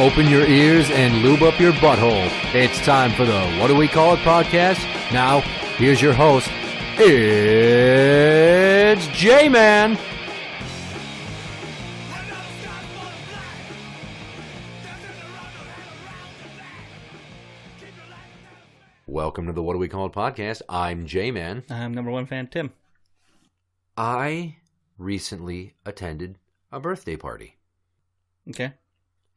Open your ears and lube up your butthole. It's time for the What Do We Call It podcast. Now, here's your host. It's Jmann. Welcome to the What Do We Call It podcast. I'm Jmann. I'm number one fan, Tim. I recently attended a birthday party. Okay.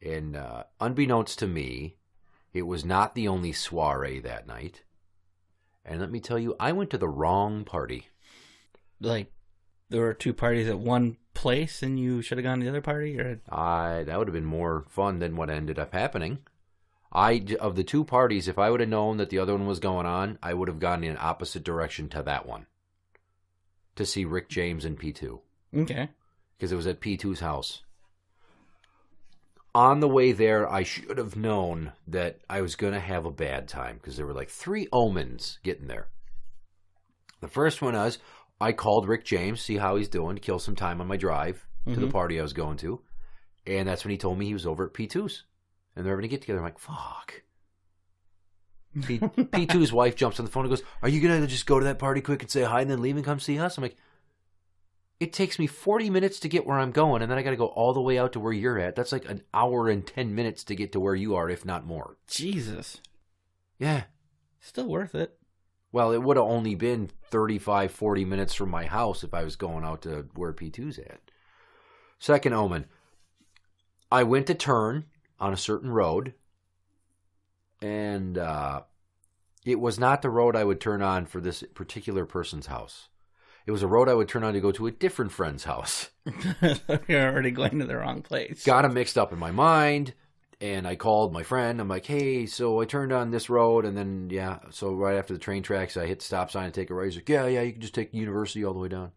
And unbeknownst to me, it was not the only soiree that night. And let me tell you, I went to the wrong party. Like, there were two parties at one place and you should have gone to the other party? Or That would have been more fun than what ended up happening. Of the two parties, if I would have known that the other one was going on, I would have gone in an opposite direction to that one. To see Rick James and P2. Okay. Because it was at P2's house. On the way there, I should have known that I was going to have a bad time because there were like 3 omens getting there. The first one was, I called Rick James, see how he's doing, to kill some time on my drive to the party I was going to. And that's when he told me he was over at P2's. And they're going to get together. I'm like, fuck. P2's wife jumps on the phone and goes, are you going to just go to that party quick and say hi and then leave and come see us? I'm like, it takes me 40 minutes to get where I'm going, and then I got to go all the way out to where you're at. That's like an hour and 10 minutes to get to where you are, if not more. Jesus. Yeah. Still worth it. Well, it would have only been 35, 40 minutes from my house if I was going out to where P2's at. Second omen. I went to turn on a certain road, and it was not the road I would turn on for this particular person's house. It was a road I would turn on to go to a different friend's house. You're already going to the wrong place. Got them mixed up in my mind, and I called my friend. I'm like, hey, so I turned on this road, and then, so right after the train tracks, I hit the stop sign and take a right. He's like, yeah, you can just take University all the way down.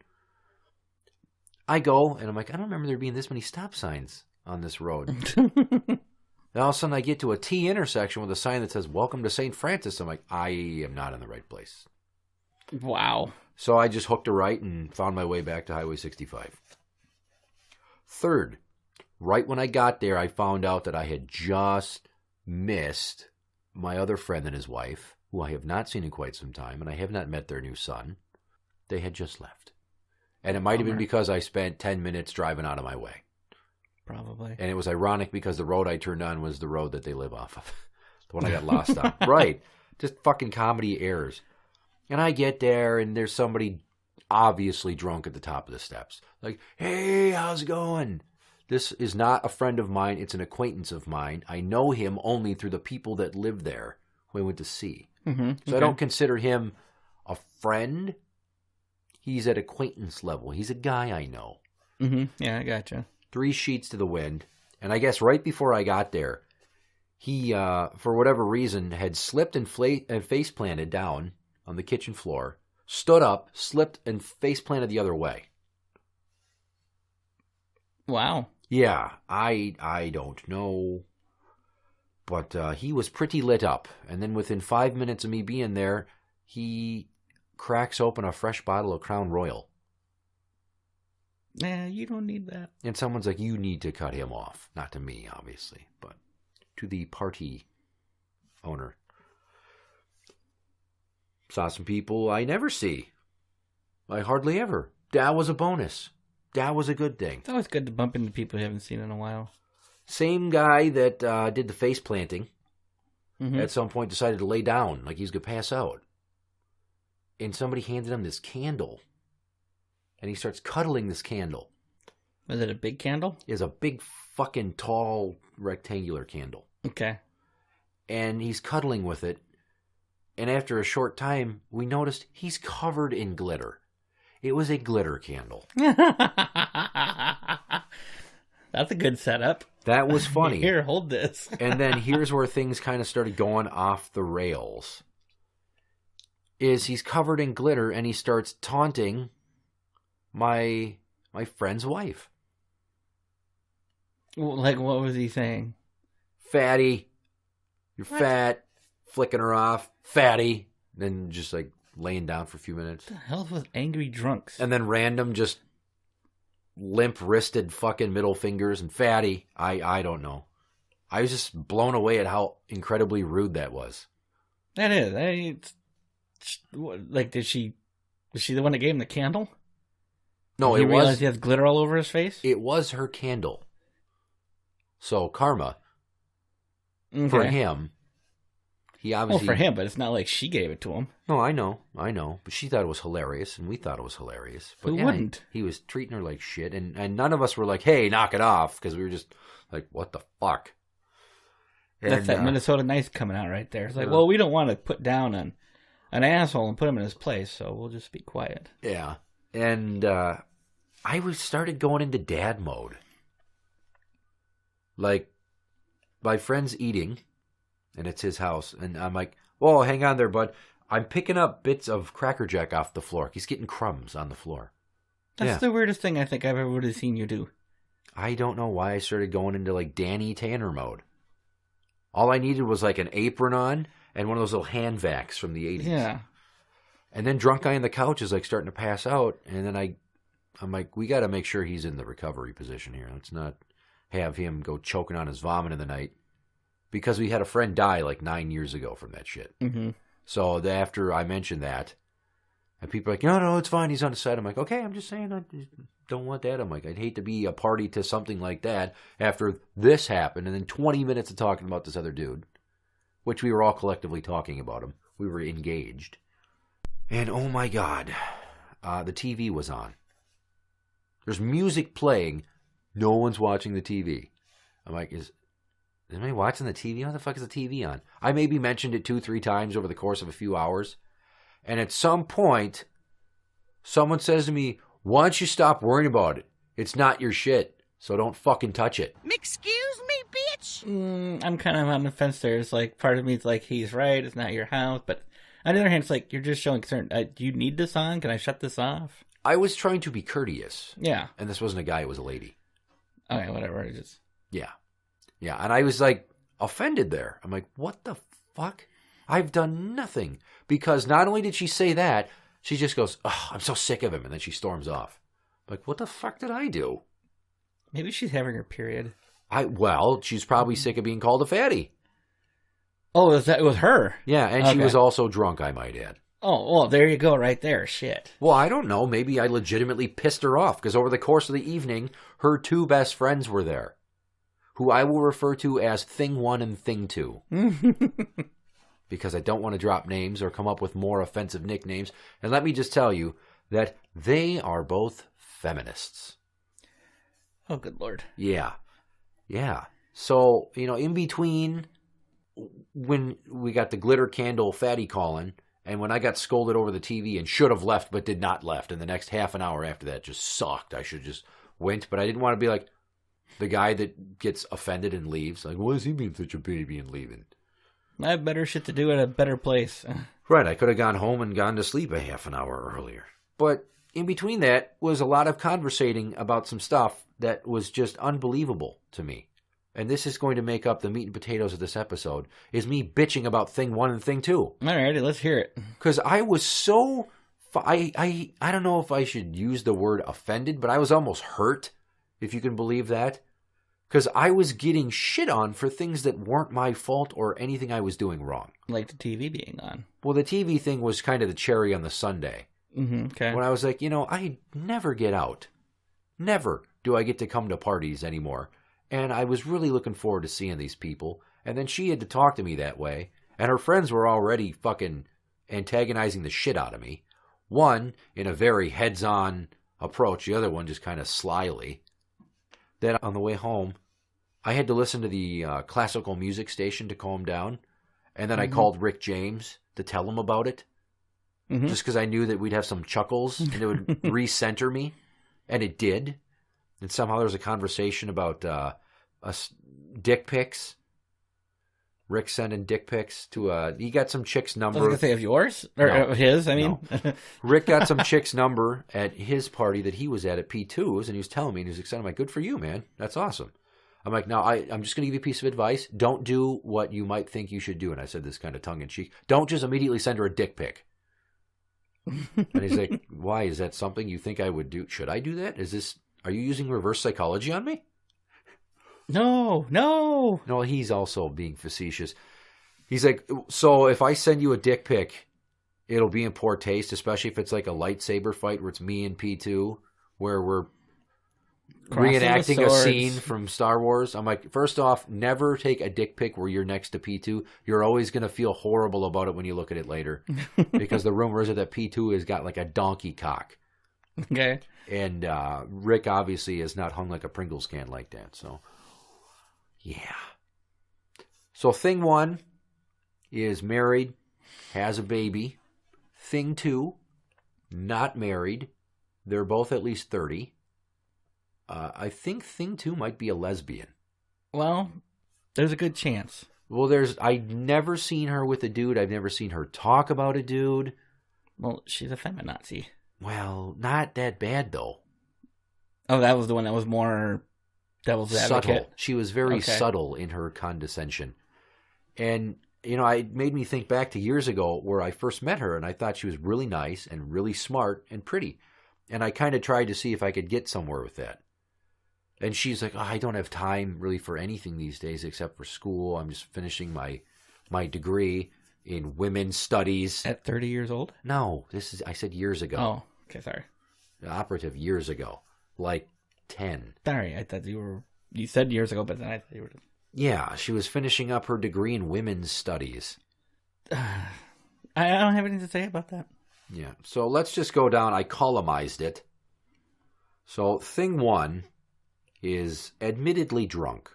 I go, and I'm like, I don't remember there being this many stop signs on this road. Then all of a sudden, I get to a T intersection with a sign that says, welcome to St. Francis. I'm like, I am not in the right place. Wow. So I just hooked a right and found my way back to Highway 65. Third, right when I got there, I found out that I had just missed my other friend and his wife, who I have not seen in quite some time, and I have not met their new son. They had just left. And it might have been because I spent 10 minutes driving out of my way. Probably. And it was ironic because the road I turned on was the road that they live off of. The one I got lost on. Right. Just fucking comedy errors. And I get there, and there's somebody obviously drunk at the top of the steps. Like, hey, how's it going? This is not a friend of mine. It's an acquaintance of mine. I know him only through the people that live there who I went to see. Mm-hmm. So I don't consider him a friend. He's at acquaintance level. He's a guy I know. Mm-hmm. Yeah, I gotcha. 3 sheets to the wind. And I guess right before I got there, he, for whatever reason, had slipped and face planted down on the kitchen floor, stood up, slipped, and face planted the other way. Wow. Yeah, I don't know. But he was pretty lit up. And then within 5 minutes of me being there, he cracks open a fresh bottle of Crown Royal. Nah, you don't need that. And someone's like, you need to cut him off. Not to me, obviously, but to the party owner. Saw some people I never see. I hardly ever. That was a bonus. That was a good thing. It's always good to bump into people you haven't seen in a while. Same guy that did the face planting Mm-hmm. at some point decided to lay down like he's going to pass out. And somebody handed him this candle. And he starts cuddling this candle. Was it a big candle? It's a big fucking tall rectangular candle. Okay. And he's cuddling with it. And after a short time, we noticed he's covered in glitter. It was a glitter candle. That's a good setup. That was funny. Here, hold this. And then here's where things kind of started going off the rails. Is he's covered in glitter and he starts taunting my friend's wife. Like, what was he saying? Fatty. You're What? fat. Flicking her off. Fatty. Then just like laying down for a few minutes. What the hell was angry drunks? And then random just limp-wristed fucking middle fingers and fatty. I don't know. I was just blown away at how incredibly rude that was. That is. Like, was she the one that gave him the candle? No, Did it he realize was. he has glitter all over his face? It was her candle. So karma Okay. for him. He obviously. Well, for him, but it's not like she gave it to him. No, I know. But she thought it was hilarious, and we thought it was hilarious. But Who wouldn't? He was treating her like shit, and none of us were like, "Hey, knock it off," because we were just like, "What the fuck?" That's that Minnesota nice coming out right there. It's like, well, we don't want to put down an asshole and put him in his place, so we'll just be quiet. Yeah, and I started going into dad mode. Like, my friend's eating, and it's his house, and I'm like, "Whoa, hang on there, bud. I'm picking up bits of Cracker Jack off the floor. He's getting crumbs on the floor." That's the weirdest thing I think I've ever would have seen you do. I don't know why I started going into like Danny Tanner mode. All I needed was like an apron on and one of those little hand vacs from the 80s. Yeah. And then drunk guy on the couch is like starting to pass out, and then I'm like, we got to make sure he's in the recovery position here. Let's not have him go choking on his vomit in the night, because we had a friend die like 9 years ago from that shit. Mm-hmm. So after I mentioned that, and people are like, no, it's fine. He's on the side. I'm like, okay, I'm just saying I don't want that. I'm like, I'd hate to be a party to something like that after this happened, and then 20 minutes of talking about this other dude, which we were all collectively talking about him. We were engaged. And oh my God, the TV was on. There's music playing. No one's watching the TV. I'm like, is anybody watching the TV? What the fuck is the TV on? I maybe mentioned it 2-3 times over the course of a few hours. And at some point, someone says to me, why don't you stop worrying about it? It's not your shit, so don't fucking touch it. Excuse me, bitch? I'm kind of on the fence there. It's like, part of me is like, he's right, it's not your house. But on the other hand, it's like, you're just showing concern. Do you need this on? Can I shut this off? I was trying to be courteous. Yeah. And this wasn't a guy, it was a lady. Okay, whatever. It is. Yeah. Yeah, and I was like offended there. I'm like, what the fuck? I've done nothing. Because not only did she say that, she just goes, oh, I'm so sick of him. And then she storms off. I'm like, what the fuck did I do? Maybe she's having her period. Well, she's probably sick of being called a fatty. Oh, it was her? Yeah, and she was also drunk, I might add. Oh, well, there you go, right there. Shit. Well, I don't know. Maybe I legitimately pissed her off, because over the course of the evening, her 2 best friends were there, who I will refer to as Thing 1 and Thing 2. Because I don't want to drop names or come up with more offensive nicknames. And let me just tell you that they are both feminists. Oh, good Lord. Yeah. Yeah. So, in between when we got the glitter candle fatty calling, and when I got scolded over the TV and should have left but did not left, and the next half an hour after that just sucked. I should have just went, but I didn't want to be like the guy that gets offended and leaves. Like, why is he being such a baby and leaving? I have better shit to do at a better place. Right, I could have gone home and gone to sleep a half an hour earlier. But in between that was a lot of conversating about some stuff that was just unbelievable to me. And this is going to make up the meat and potatoes of this episode, is me bitching about Thing 1 and Thing 2. Alrighty, let's hear it. Because I was so... I don't know if I should use the word offended, but I was almost hurt, if you can believe that. Because I was getting shit on for things that weren't my fault or anything I was doing wrong. Like the TV being on. Well, the TV thing was kind of the cherry on the sundae. Mm-hmm, okay. When I was like, I never get out. Never do I get to come to parties anymore. And I was really looking forward to seeing these people. And then she had to talk to me that way. And her friends were already fucking antagonizing the shit out of me. One in a very heads-on approach. The other one just kind of slyly. Then on the way home, I had to listen to the classical music station to calm down. And then I called Rick James to tell him about it. Mm-hmm. Just because I knew that we'd have some chuckles and it would recenter me. And it did. And somehow there was a conversation about dick pics. Rick sending dick pics to he got some chick's number. I was going to say of yours? Or No. his, I mean. No. Rick got some chick's number at his party that he was at P2's, and he was telling me, and he was excited. I'm like, good for you, man. That's awesome. I'm like, now, I'm just going to give you a piece of advice. Don't do what you might think you should do. And I said this kind of tongue-in-cheek. Don't just immediately send her a dick pic. And he's like, why? Is that something you think I would do? Should I do that? Are you using reverse psychology on me? No. No, he's also being facetious. He's like, so if I send you a dick pic, it'll be in poor taste, especially if it's like a lightsaber fight where it's me and P2, where we're reenacting a scene from Star Wars. I'm like, first off, never take a dick pic where you're next to P2. You're always going to feel horrible about it when you look at it later. Because the rumor is that P2 has got like a donkey cock. Okay. And Rick obviously is not hung like a Pringles can like that. So, yeah. So thing 1 is married, has a baby. Thing 2, not married. They're both at least 30. I think thing 2 might be a lesbian. Well, there's a good chance. Well, I've never seen her with a dude. I've never seen her talk about a dude. Well, she's a feminazi. Well, not that bad, though. Oh, that was the one that was more devil's advocate? Subtle. She was very subtle in her condescension. And, it made me think back to years ago where I first met her, and I thought she was really nice and really smart and pretty. And I kind of tried to see if I could get somewhere with that. And she's like, I don't have time really for anything these days except for school. I'm just finishing my degree in women's studies. At 30 years old? No, I said years ago. Oh, okay, sorry. The operative years ago. Like 10. Sorry, I thought you said years ago, but then I thought you were... Yeah, she was finishing up her degree in women's studies. I don't have anything to say about that. Yeah, so let's just go down. I columnized it. So thing 1 is admittedly drunk.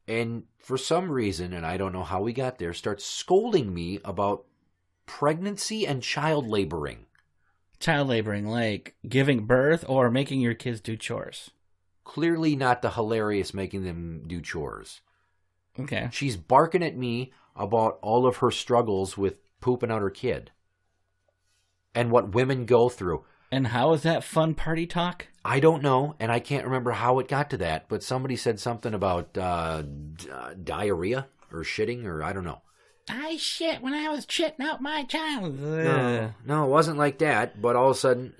And for some reason, and I don't know how we got there, starts scolding me about pregnancy and child laboring. Child laboring, like giving birth or making your kids do chores? Clearly not the hilarious making them do chores. Okay. She's barking at me about all of her struggles with pooping out her kid. And what women go through. And how is that fun party talk? I don't know, and I can't remember how it got to that, but somebody said something about diarrhea or shitting, or I don't know. I shit when I was shitting out my child. No, it wasn't like that, but all of a sudden,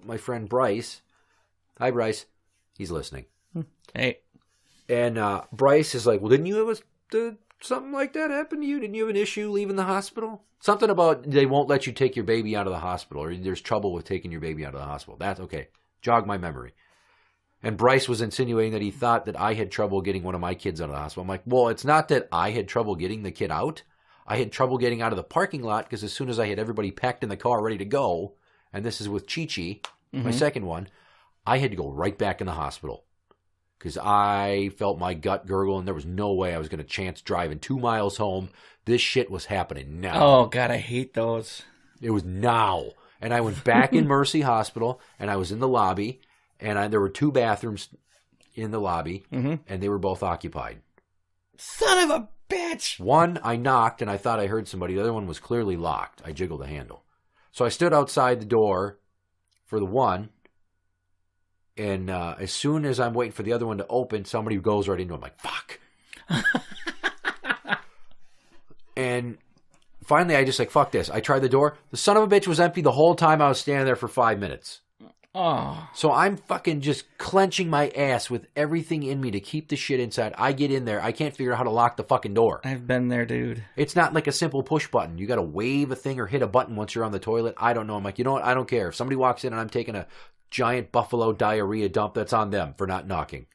my friend Bryce, hi Bryce, he's listening. Hey. And Bryce is like, well, didn't you have something like that happen to you? Didn't you have an issue leaving the hospital? Something about they won't let you take your baby out of the hospital, or there's trouble with taking your baby out of the hospital. That's okay. Jog my memory. And Bryce was insinuating that he thought that I had trouble getting one of my kids out of the hospital. I'm like, well, it's not that I had trouble getting the kid out. I had trouble getting out of the parking lot because as soon as I had everybody packed in the car ready to go, and this is with Chi-Chi, my second one, I had to go right back in the hospital because I felt my gut gurgle and there was no way I was going to chance driving 2 miles home. This shit was happening now. Oh, God, I hate those. It was now. And I went back in Mercy Hospital, and I was in the lobby, and there were 2 bathrooms in the lobby, and they were both occupied. Son of a bitch! One, I knocked, and I thought I heard somebody. The other one was clearly locked. I jiggled the handle. So I stood outside the door for the one, and as soon as I'm waiting for the other one to open, somebody goes right into it. I'm like, fuck. And finally, I just fuck this. I tried the door. The son of a bitch was empty the whole time I was standing there for 5 minutes. Oh. So I'm fucking just clenching my ass with everything in me to keep the shit inside. I get in there. I can't figure out how to lock the fucking door. I've been there, dude. It's not like a simple push button. You got to wave a thing or hit a button once you're on the toilet. I don't know. I'm like, you know what? I don't care. If somebody walks in and I'm taking a giant buffalo diarrhea dump, that's on them for not knocking.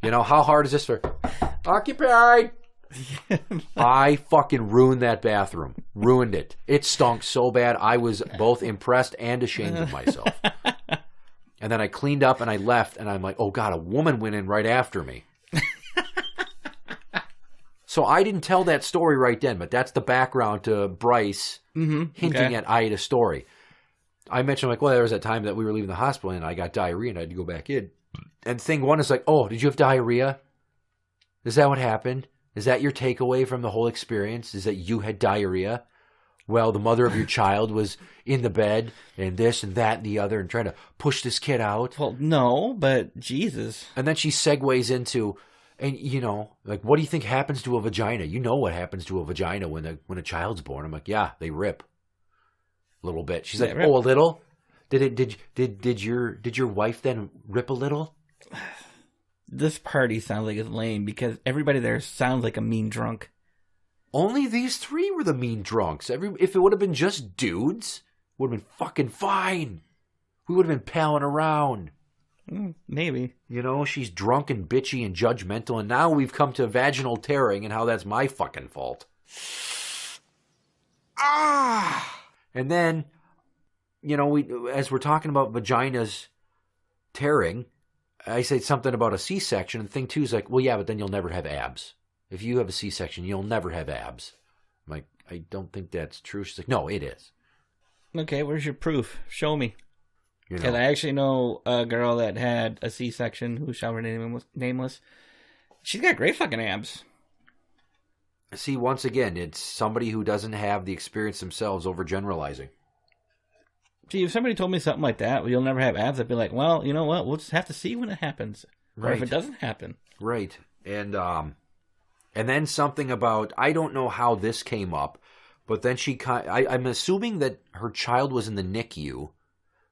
How hard is this for? Occupied. I fucking ruined that bathroom. Ruined it. It stunk so bad. I was both impressed and ashamed of myself. And then I cleaned up and I left and I'm like, oh God, a woman went in right after me. So I didn't tell that story right then, but that's the background to Bryce hinting at I had a story. I mentioned well, there was that time that we were leaving the hospital and I got diarrhea and I had to go back in. And thing one is oh, did you have diarrhea? Is that what happened? Is that your takeaway from the whole experience? Is that you had diarrhea? Well, the mother of your child was in the bed and this and that and the other and trying to push this kid out. Well, no, but Jesus. And then she segues into, and what do you think happens to a vagina? You know what happens to a vagina when a child's born. I'm like, yeah, they rip a little bit. She's like, oh, a little? Did your wife then rip a little? this party sounds like it's lame because everybody there sounds like a mean drunk. Only these three were the mean drunks. If it would have been just dudes, it would have been fucking fine. We would have been palling around. Maybe. You know, she's drunk and bitchy and judgmental, and now we've come to vaginal tearing and how that's my fucking fault. And then, you know, as we're talking about vaginas tearing, I say something about a C-section, and thing two is like, well, yeah, but then you'll never have abs. If you have a C-section, you'll never have abs. I'm like, I don't think that's true. She's like, no, it is. Okay, where's your proof? Show me. You Because know, I actually know a girl that had a C-section who shall remain nameless. She's got great fucking abs. see, once again, it's somebody who doesn't have the experience themselves overgeneralizing. See, if somebody told me something like that, well, you'll never have abs, I'd be like, well, you know what? We'll just have to see when it happens. Or if it doesn't happen. Right. And then something about, I don't know how this came up, but then I'm assuming that her child was in the NICU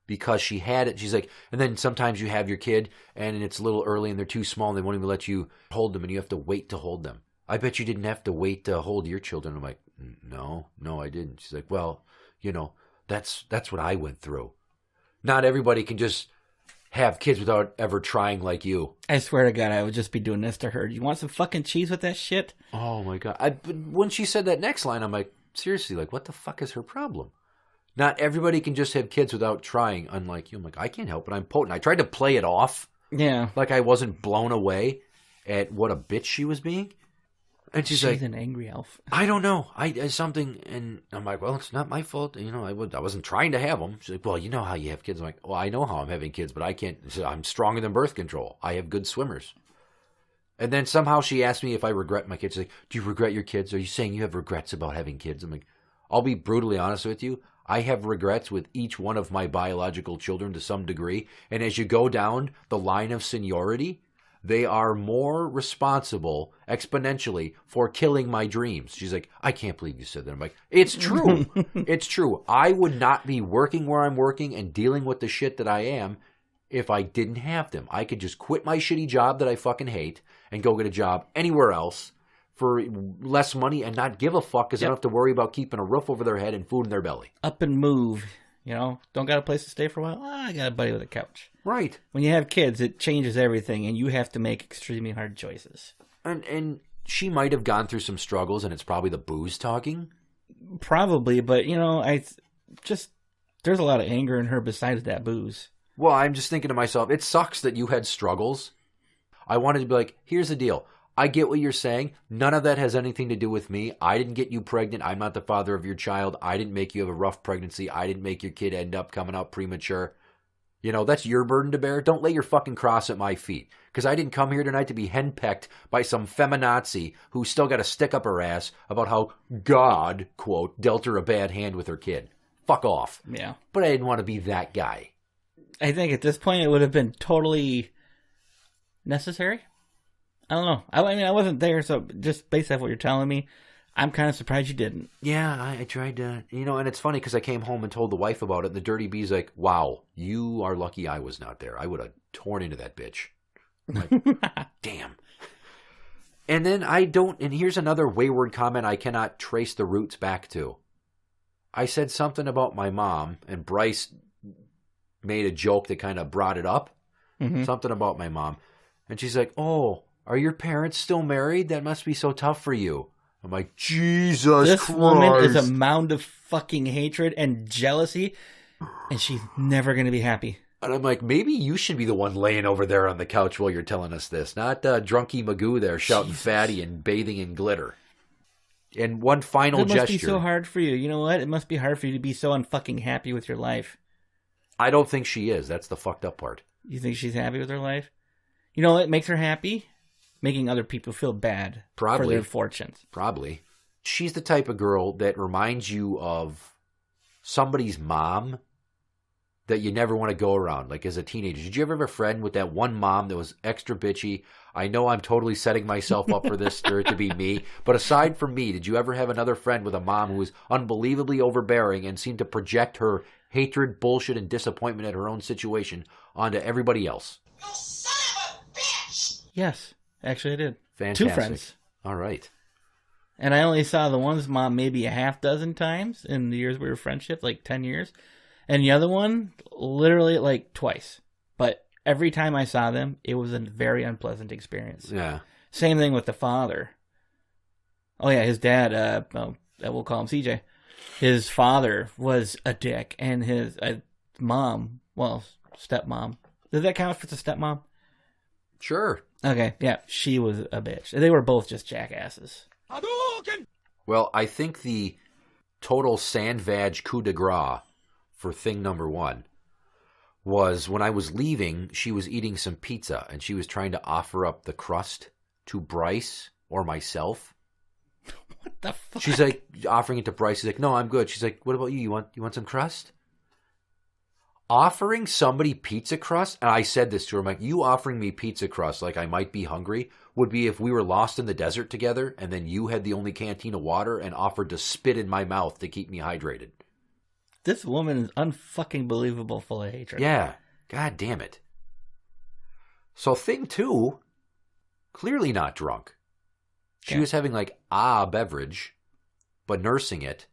because she had it. She's like, and then sometimes you have your kid and it's a little early and they're too small and they won't even let you hold them and you have to wait to hold them. I bet you didn't have to wait to hold your children. I'm like, no, I didn't. She's like, well, you know, that's what I went through. Not everybody can just have kids without ever trying like you. I swear to God, I would just be doing this to her. You want some fucking cheese with that shit? Oh my God. But when she said that next line, I'm like, seriously, like, what the fuck is her problem? Not everybody can just have kids without trying, unlike you. I'm like, I can't help it. I'm potent. I tried to play it off. Yeah. Like I wasn't blown away at what a bitch she was being. And she's like, an angry elf. I don't know. Something, and I'm like, well, it's not my fault. You know, I wasn't trying to have them. She's like, well, you know how you have kids. I'm like, well, I know how I'm having kids, but I can't. I'm stronger than birth control. I have good swimmers. And then somehow she asked me if I regret my kids. She's like, do you regret your kids? Are you saying you have regrets about having kids? I'm like, I'll be brutally honest with you. I have regrets with each one of my biological children to some degree. And as you go down the line of seniority, they are more responsible exponentially for killing my dreams. She's like, I can't believe you said that. I'm like, it's true. It's true. I would not be working where I'm working and dealing with the shit that I am if I didn't have them. I could just quit my shitty job that I fucking hate and go get a job anywhere else for less money and not give a fuck because I don't have to worry about keeping a roof over their head and food in their belly. Up and move. You know, don't got a place to stay for a while? I got a buddy with a couch. Right. When you have kids, it changes everything, and you have to make extremely hard choices. And she might have gone through some struggles, and it's probably the booze talking. Probably, but, you know, there's a lot of anger in her besides that booze. Well, I'm just thinking to myself, it sucks that you had struggles. I wanted to be like, here's the deal. I get what you're saying. None of that has anything to do with me. I didn't get you pregnant. I'm not the father of your child. I didn't make you have a rough pregnancy. I didn't make your kid end up coming out premature. You know, that's your burden to bear. Don't lay your fucking cross at my feet. Because I didn't come here tonight to be henpecked by some feminazi who still got to stick up her ass about how God, quote, dealt her a bad hand with her kid. Fuck off. Yeah. But I didn't want to be that guy. I think at this point it would have been totally necessary. I don't know. I mean, I wasn't there, so just based off what you're telling me, I'm kind of surprised you didn't. Yeah, I tried to, you know, and it's funny because I came home and told the wife about it, and the dirty B's like, wow, you are lucky I was not there. I would have torn into that bitch. I'm like, damn. And then and here's another wayward comment I cannot trace the roots back to. I said something about my mom, and Bryce made a joke that kind of brought it up. Mm-hmm. Something about my mom. And she's like, oh, are your parents still married? That must be so tough for you. I'm like, Jesus this Christ. woman is a mound of fucking hatred and jealousy, and she's never going to be happy. And I'm like, maybe you should be the one laying over there on the couch while you're telling us this, not Drunky Magoo there shouting fatty and bathing in glitter. And one final gesture. It must be so hard for you. You know what? It must be hard for you to be so unfucking happy with your life. I don't think she is. That's the fucked up part. You think she's happy with her life? You know what makes her happy? Making other people feel bad for their fortunes. Probably. She's the type of girl that reminds you of somebody's mom that you never want to go around, like as a teenager. Did you ever have a friend with that one mom that was extra bitchy? I know I'm totally setting myself up for this to be me, but aside from me, did you ever have another friend with a mom who was unbelievably overbearing and seemed to project her hatred, bullshit, and disappointment at her own situation onto everybody else? Yes, actually I did. Fantastic. 2 friends. All right. And I only saw the one's mom maybe a half dozen times in the years we were friendship, like 10 years. And the other one, literally like twice. But every time I saw them, it was a very unpleasant experience. Yeah. Same thing with the father. Oh yeah, his dad, we'll call him CJ. His father was a dick. And his mom, well, stepmom. Does that count if it's a stepmom? Sure. Okay, yeah, she was a bitch. They were both just jackasses. Well, I think the total sandvag coup de grace for thing number 1 was when I was leaving, she was eating some pizza, and she was trying to offer up the crust to Bryce or myself. What the fuck? She's like offering it to Bryce. She's like, "No, I'm good." She's like, "What about you? You want some crust?" Offering somebody pizza crust, and I said this to her, I'm like, you offering me pizza crust like I might be hungry would be if we were lost in the desert together and then you had the only canteen of water and offered to spit in my mouth to keep me hydrated. This woman is unfucking believable full of hatred. Yeah. God damn it. So thing 2, clearly not drunk. She was having like a beverage, but nursing it.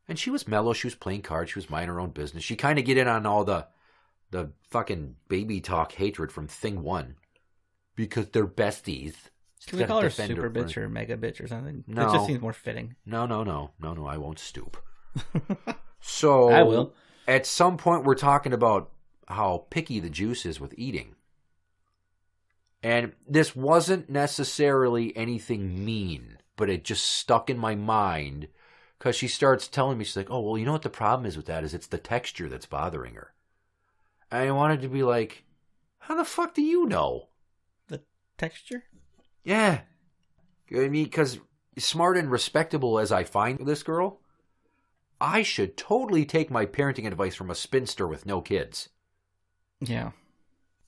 And she was mellow. She was playing cards. She was minding her own business. She kind of get in on all the fucking baby talk hatred from thing 1 because they're besties. Can we call her super bitch or mega bitch or something? No. It just seems more fitting. No. I won't stoop. So I will. At some point, we're talking about how picky the juice is with eating. And this wasn't necessarily anything mean, but it just stuck in my mind. Because she starts telling me, she's like, oh, well, you know what the problem is with that is it's the texture that's bothering her. And I wanted to be like, how the fuck do you know? The texture? Yeah. I mean, because smart and respectable as I find this girl, I should totally take my parenting advice from a spinster with no kids. Yeah.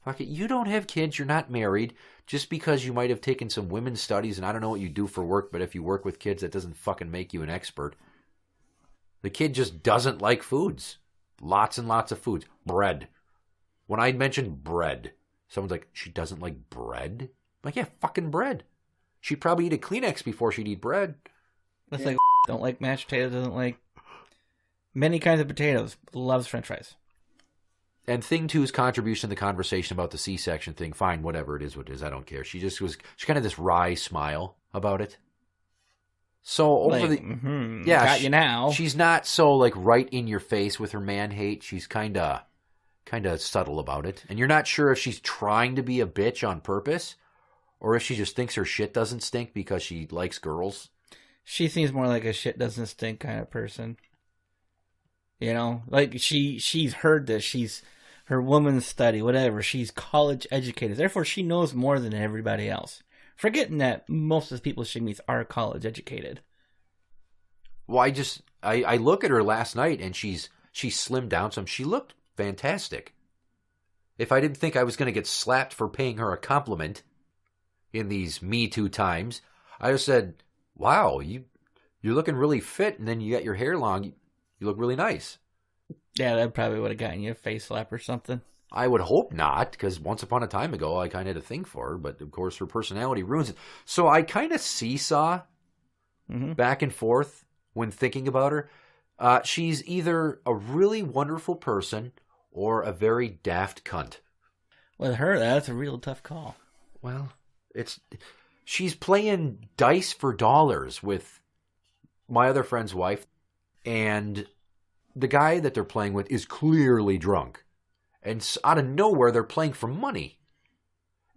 Fuck it, you don't have kids, you're not married. Just because you might have taken some women's studies, and I don't know what you do for work, but if you work with kids, that doesn't fucking make you an expert. The kid just doesn't like foods. Lots and lots of foods. Bread. When I mentioned bread, someone's like, she doesn't like bread? I'm like, yeah, fucking bread. She'd probably eat a Kleenex before she'd eat bread. That's like, don't like mashed potatoes, doesn't like many kinds of potatoes, loves french fries. And thing 2's contribution to the conversation about the C-section thing, fine, whatever it is, what it is, I don't care. She kind of this wry smile about it. So over like, got you now. She's not so like right in your face with her man hate. She's kind of subtle about it, and you're not sure if she's trying to be a bitch on purpose, or if she just thinks her shit doesn't stink because she likes girls. She seems more like a shit doesn't stink kind of person. You know, like she's heard this. She's her woman's study, whatever. She's college educated, therefore she knows more than everybody else. Forgetting that most of the people she meets are college educated. Well, I look at her last night and she's slimmed down some. She looked fantastic. If I didn't think I was going to get slapped for paying her a compliment in these Me Too times, I just said, wow, you're looking really fit, and then you got your hair long. You look really nice. Yeah, that probably would have gotten you a face slap or something. I would hope not, because once upon a time ago, I kind of had a thing for her, but of course her personality ruins it. So I kind of seesaw back and forth when thinking about her. She's either a really wonderful person or a very daft cunt. With her, that's a real tough call. Well, she's playing dice for dollars with my other friend's wife, and the guy that they're playing with is clearly drunk. And out of nowhere, they're playing for money.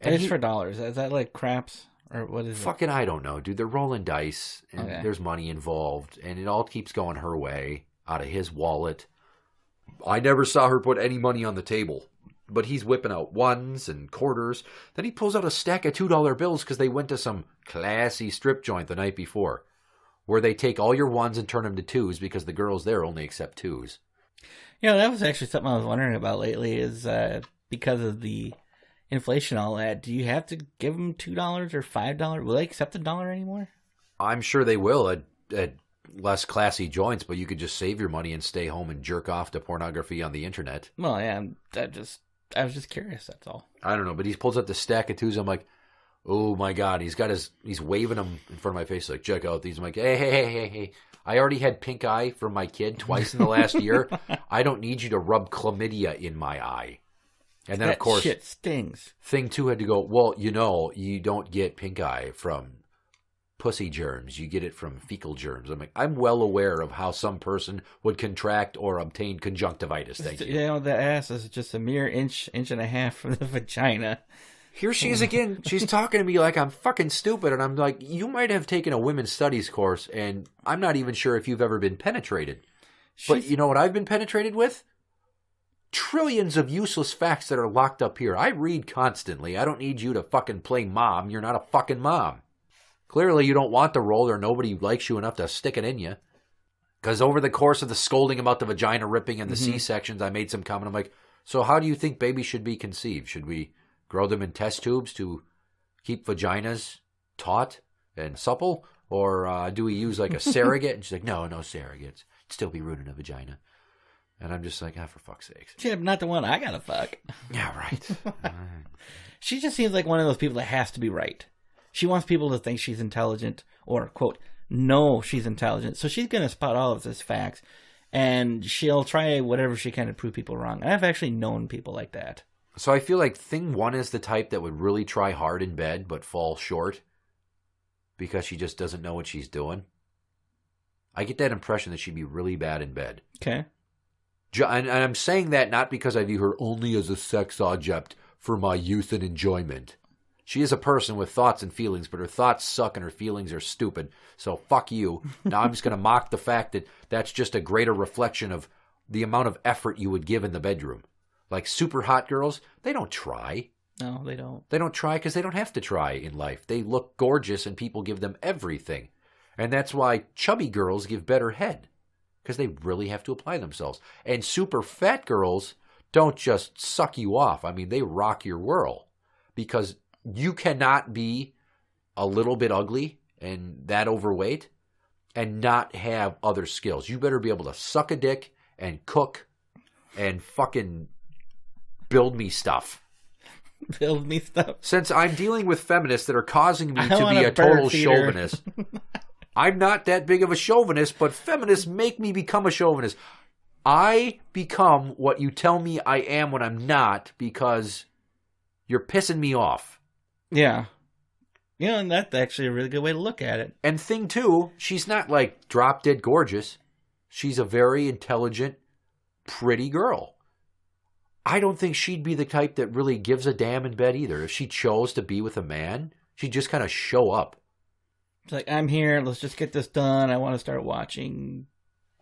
And dice for dollars. Is that like craps? Or what is it? Fucking I don't know, dude. They're rolling dice, and there's money involved, and it all keeps going her way out of his wallet. I never saw her put any money on the table, but he's whipping out ones and quarters. Then he pulls out a stack of $2 bills because they went to some classy strip joint the night before, where they take all your ones and turn them to twos because the girls there only accept twos. You know, that was actually something I was wondering about lately is because of the inflation and all that, do you have to give them $2 or $5? Will they accept $1 anymore? I'm sure they will at less classy joints, but you could just save your money and stay home and jerk off to pornography on the internet. Well, yeah, that just I was just curious, that's all. I don't know, but he pulls up the stack of twos. I'm like, oh my God. He's waving them in front of my face like, check out these. I'm like, hey. I already had pink eye from my kid twice in the last year. I don't need you to rub chlamydia in my eye. And then, that of course, shit stings. thing two had to go, well, you don't get pink eye from pussy germs. You get it from fecal germs. I'm like, I'm well aware of how some person would contract or obtain conjunctivitis. Thank you. You know, the ass is just a mere inch and a half from the vagina. Here she is again. She's talking to me like I'm fucking stupid. And I'm like, you might have taken a women's studies course, and I'm not even sure if you've ever been penetrated. But you know what I've been penetrated with? Trillions of useless facts that are locked up here. I read constantly. I don't need you to fucking play mom. You're not a fucking mom. Clearly you don't want the role, or nobody likes you enough to stick it in you. Because over the course of the scolding about the vagina ripping and the C-sections, I made some comment. I'm like, so how do you think babies should be conceived? Should we grow them in test tubes to keep vaginas taut and supple? Or do we use like a surrogate? And she's like, no surrogates. It'd still be ruining a vagina. And I'm just like, for fuck's sake. Yeah, not the one I gotta fuck. Yeah, right. She just seems like one of those people that has to be right. She wants people to think she's intelligent, or, quote, know she's intelligent. So she's going to spot all of this facts, and she'll try whatever she can to prove people wrong. And I've actually known people like that. So I feel like thing one is the type that would really try hard in bed but fall short because she just doesn't know what she's doing. I get that impression that she'd be really bad in bed. Okay. And I'm saying that not because I view her only as a sex object for my youth and enjoyment. She is a person with thoughts and feelings, but her thoughts suck and her feelings are stupid. So fuck you. Now I'm just going to mock the fact that that's just a greater reflection of the amount of effort you would give in the bedroom. Like super hot girls, they don't try. No, they don't. They don't try because they don't have to try in life. They look gorgeous and people give them everything. And that's why chubby girls give better head. Because they really have to apply themselves. And super fat girls don't just suck you off. I mean, they rock your world. Because you cannot be a little bit ugly and that overweight and not have other skills. You better be able to suck a dick and cook and fucking build me stuff. Build me stuff. Since I'm dealing with feminists that are causing me to be a total chauvinist. I'm not that big of a chauvinist, but feminists make me become a chauvinist. I become what you tell me I am when I'm not because you're pissing me off. Yeah. You know, and that's actually a really good way to look at it. And thing two, she's not like drop dead gorgeous. She's a very intelligent, pretty girl. I don't think she'd be the type that really gives a damn in bed either. If she chose to be with a man, she'd just kind of show up. It's like, I'm here, let's just get this done. I want to start watching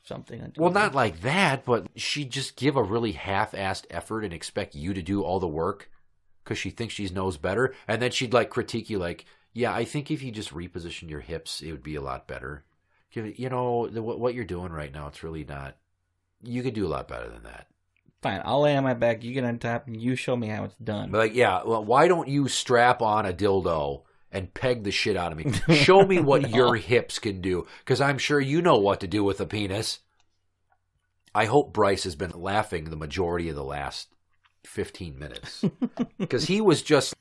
something. Well, not like that, but she'd just give a really half-assed effort and expect you to do all the work because she thinks she knows better. And then she'd like critique you like, yeah, I think if you just reposition your hips, it would be a lot better. You know, what you're doing right now, it's really not. You could do a lot better than that. Fine, I'll lay on my back, you get on top, and you show me how it's done. But like, yeah, well, why don't you strap on a dildo and peg the shit out of me? Show me what your hips can do, because I'm sure you know what to do with a penis. I hope Bryce has been laughing the majority of the last 15 minutes, because he was just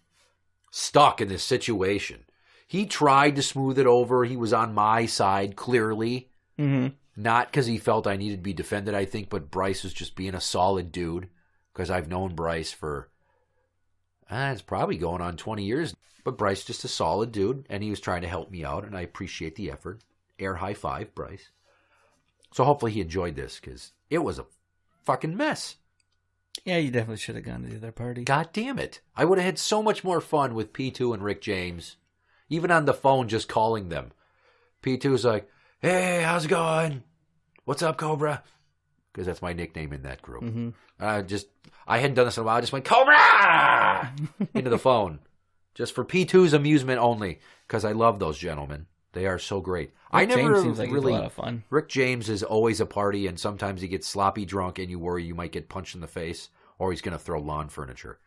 stuck in this situation. He tried to smooth it over. He was on my side, clearly. Mm-hmm. Not because he felt I needed to be defended, I think, but Bryce was just being a solid dude, because I've known Bryce for, it's probably going on 20 years. But Bryce just a solid dude, and he was trying to help me out, and I appreciate the effort. Air high five, Bryce. So hopefully he enjoyed this, because it was a fucking mess. Yeah, you definitely should have gone to the other party. God damn it. I would have had so much more fun with P2 and Rick James. Even on the phone, just calling them. P2's like, hey, how's it going? What's up, Cobra? Because that's my nickname in that group. Mm-hmm. I hadn't done this in a while. I just went, Cobra! into the phone. Just for P2's amusement only. Because I love those gentlemen. They are so great. Rick James seems like really, he's a lot of fun. Rick James is always a party, and sometimes he gets sloppy drunk, and you worry you might get punched in the face, or he's going to throw lawn furniture.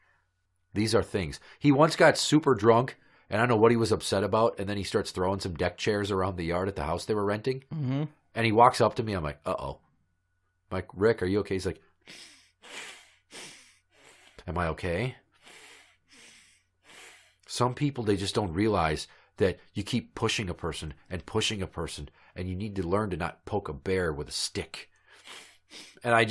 These are things. He once got super drunk, and I don't know what he was upset about, and then he starts throwing some deck chairs around the yard at the house they were renting. Mm-hmm. And he walks up to me. I'm like, uh-oh. I'm like, Rick, are you okay? He's like, Am I okay? Some people, they just don't realize that you keep pushing a person, and you need to learn to not poke a bear with a stick. And I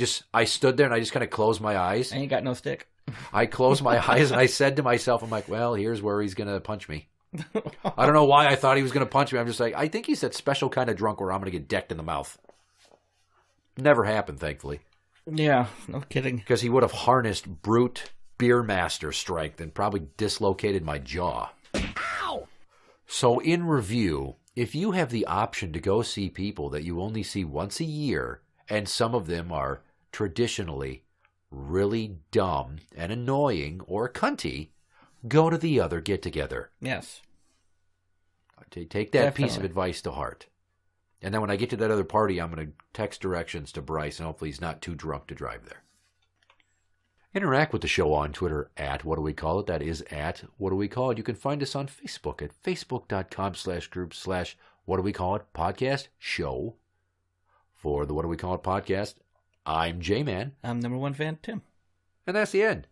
stood there and I just kind of closed my eyes. And you got no stick. I closed my eyes and I said to myself, I'm like, well, here's where he's going to punch me. I don't know why I thought he was going to punch me. I'm just like, I think he's that special kind of drunk where I'm going to get decked in the mouth. Never happened, thankfully. Yeah, no kidding. Because he would have harnessed brute beer master strength and probably dislocated my jaw. Ow! So in review, if you have the option to go see people that you only see once a year, and some of them are traditionally really dumb and annoying or cunty, go to the other get-together. Yes. Take that piece of advice to heart. And then when I get to that other party, I'm going to text directions to Bryce, and hopefully he's not too drunk to drive there. Interact with the show on Twitter at What Do We Call It? That is at What Do We Call It? You can find us on Facebook at facebook.com/group/What Do We Call It podcast show. For the What Do We Call It podcast, I'm Jmann. I'm number one fan, Tim. And that's the end.